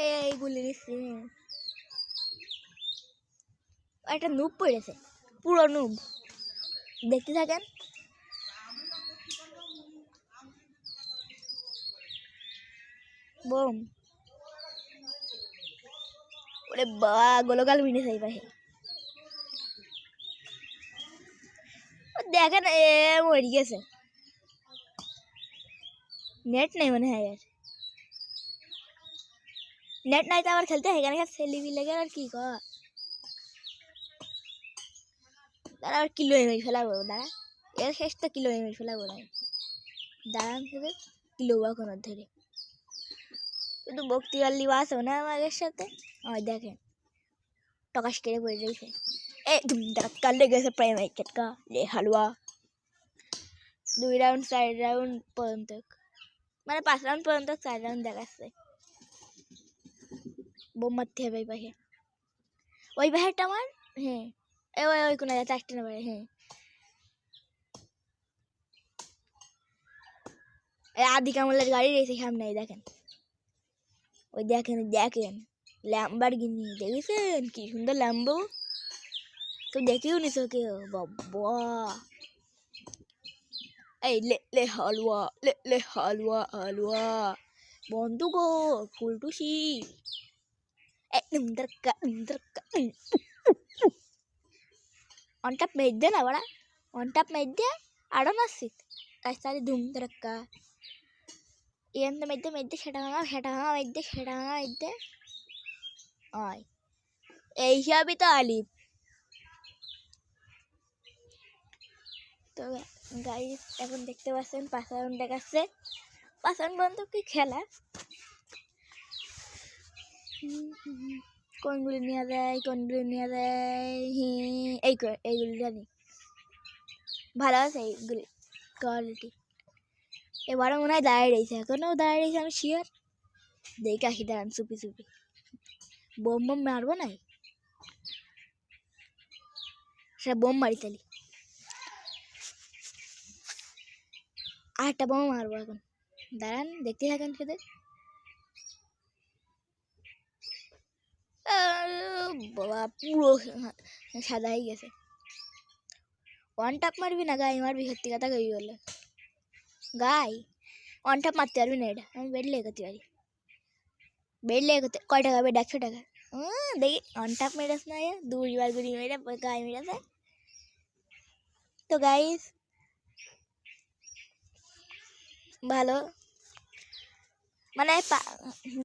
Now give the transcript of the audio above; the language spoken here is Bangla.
এইগুলি নিচ্ছি একটা নুব পড়েছে, পুরো নুব। দেখতে থাকেন। বোম ওরে বা গোলগাল মিনে যাই পাশে দেখেন এ মরে গেছে। নেট নেই মনে হয় আর, নেট নাই তো আবার খেলতে হয় কেন ছেলে বি লেগে আর কি কর। তারা আবার কিলো এমএল ফেলাবো, দাঁড়া এর শেষ তো কিলো এমএল ফেলাবো না, দাঁড়ান শুধু কিলো বা কোনো ধরে শুধু ভক্তি আল্লি বাস না আমাদের সাথে। আমার দেখেন টকাশ কেড়ে পড়ে রয়েছে। এই ধাক্কা লেগেছে প্রাইম উইকেটটা লে হালুয়া। 2 রাউন্ড 4 রাউন্ড পর্যন্ত, মানে 5 রাউন্ড পর্যন্ত 4 রাউন্ড দেখাচ্ছে। বোম মারতে হবে এই পাশে, ওই পাশেরটা আমার। হ্যাঁ ওই ওই কোনো চারটে না পারে। হ্যাঁ এই আদি কামলের গাড়ি রয়েছে সামনে, দেখেন ওই দেখেন দেখেন ল্যাম্বরগিনি দেখেছেন কি সুন্দর ল্যাম্বো, তো দেখেও নিছ কেউ বাবা। এই লে লে হালুয়া লে লে হালুয়া হালুয়া বন্ধু গো ফুলটুসি। অনটাপ মেয়েদে না বড়া, অনটাপ মেয়েদে আরো নাসিত রাস্তায় ধুম ধাক্কা এন মেয়েদে মেয়েদে সেটা ভাঙা মেয়েদে আয় এই হিসাবই তো আলিপ। তো গাইস এখন দেখতে পাচ্ছেন 5 রাউন্ড দেখাচ্ছে, 5 রাউন্ড পর্যন্ত কি খেলা। কোনগুলি নিয়ে দেয় কোনগুলি নিয়ে দেয়, এইগুলি জানি ভালো আছে এইগুলি কোয়ালিটি। এবারও মনে হয় দাঁড়িয়ে রয়েছে, এখনও দাঁড়িয়ে রয়েছে আমি শিওর। দেখে আসি দাঁড়ান চুপি চুপি, বোম বোম মারবো না, সেটা বোম মারি তালি আর একটা বোম মারবো এখন, দাঁড়ান দেখতে থাকেন শুধু। বাবা পুরো সাদা হয়ে গেছে। ওয়ান টাপ মারবি না গাই মারবি, সত্যি কথা কই বলে গাই ওয়ান টাপ মারতে পারবি না, এটা আমি বেড লেগে করতে পারি। বেড লেগে করতে কয় টাকা বেড? 100 টাকা। দেখি ওয়ান টাপ মেরেছ না, দুবার গুড়ি মেরে গায়ে মেরেছে। তো গাইস ভালো মানে